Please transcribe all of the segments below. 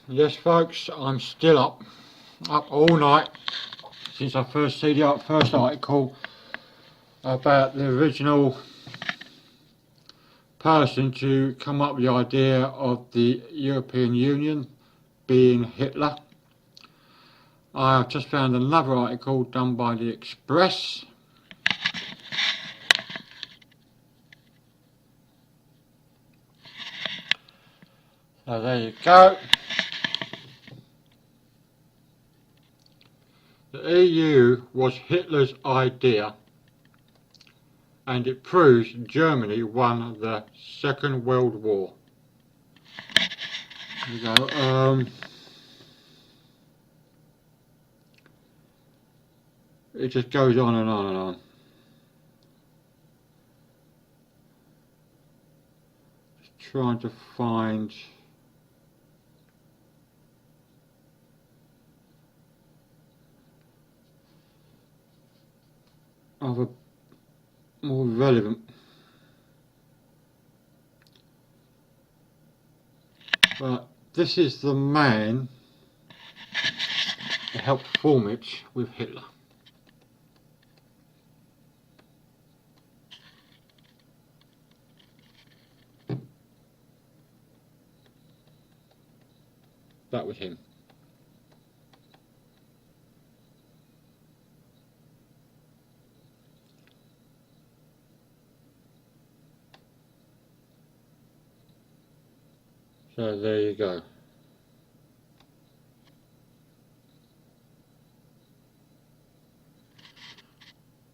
Yes folks, I'm still up all night since I first see the first article about the original person to come up with the idea of the European Union being Hitler. I have just found another article done by the Express. So there you go. The EU was Hitler's idea, and it proves Germany won the Second World War. There you go. It just goes on and on and on. Just trying to find other more relevant. But this is the man that helped form it with Hitler. That was him. So there you go.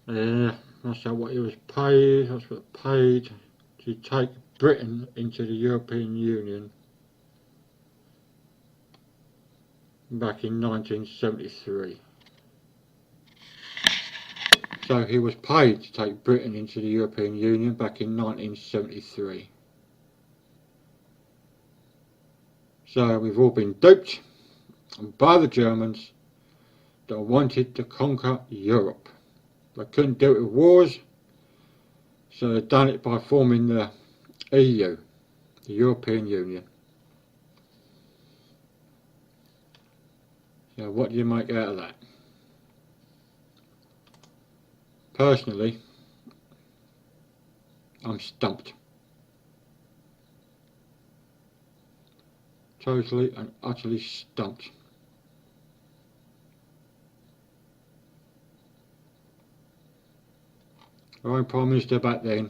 Yeah, that's what he was paid. That's what paid to take Britain into the European Union back in 1973. So he was paid to take Britain into the European Union back in 1973. So we've all been duped by the Germans that wanted to conquer Europe. They couldn't do it with wars, so they've done it by forming the EU, the European Union. So what do you make out of that? Personally, I'm stumped. Totally and utterly stumped. Our own Prime Minister back then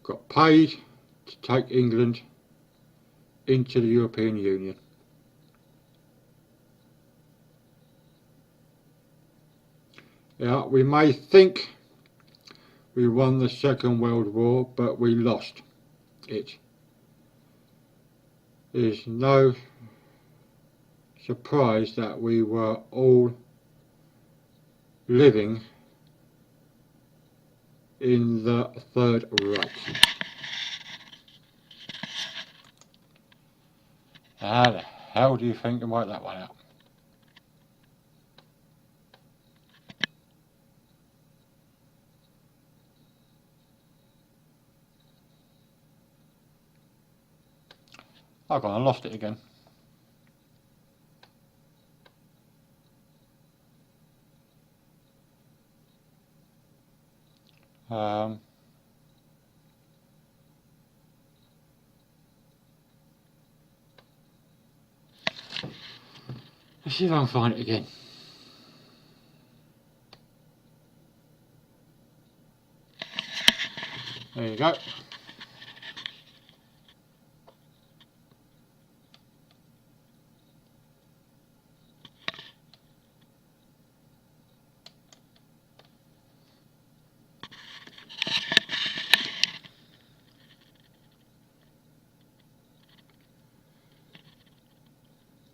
got paid to take England into the European Union. Yeah, we may think we won the Second World War, but we lost it. There's no surprise that we were all living in the Third Reich. How the hell do you think to work that one out? I've gone and lost it again. Let's see if I can find it again. There you go.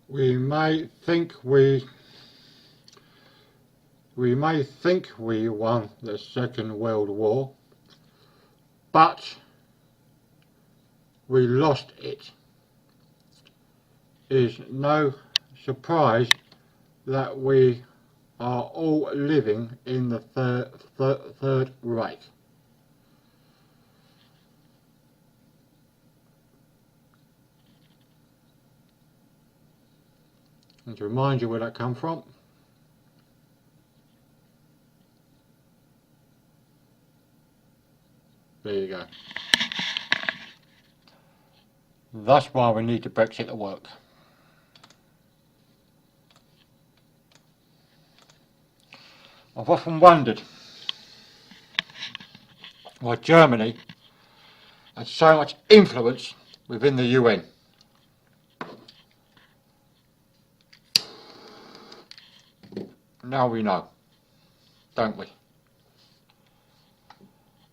We may think we won the Second World War, but we lost it. It is no surprise that we are all living in the Third Reich. And to remind you where that come from, there you go. That's why we need the Brexit to work. I've often wondered why Germany had so much influence within the UN. Now we know, don't we?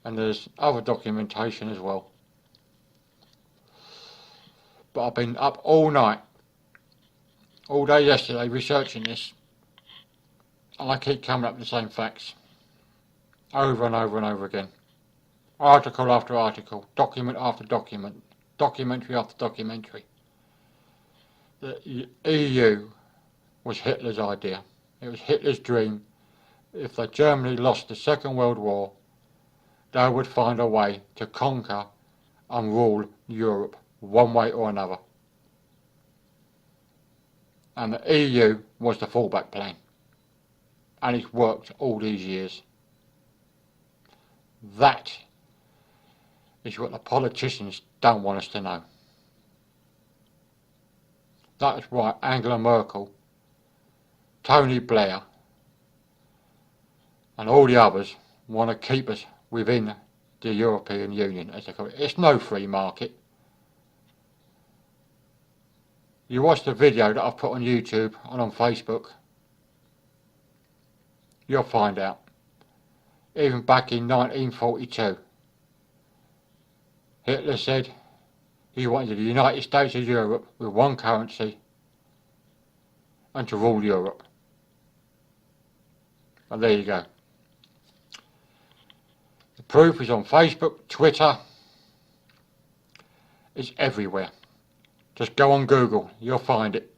And there's other documentation as well. But I've been up all night, all day yesterday researching this, and I keep coming up with the same facts, over and over and over again. Article after article, document after document, documentary after documentary. The EU was Hitler's idea. It was Hitler's dream. If Germany lost the Second World War, they would find a way to conquer and rule Europe one way or another. And the EU was the fallback plan. And it's worked all these years. That is what the politicians don't want us to know. That is why Angela Merkel, Tony Blair and all the others want to keep us within the European Union, as they call it. It's no free market. You watch the video that I've put on YouTube and on Facebook, you'll find out. Even back in 1942, Hitler said he wanted the United States of Europe with one currency and to rule Europe. And there you go. The proof is on Facebook, Twitter, it's everywhere. Just go on Google, you'll find it.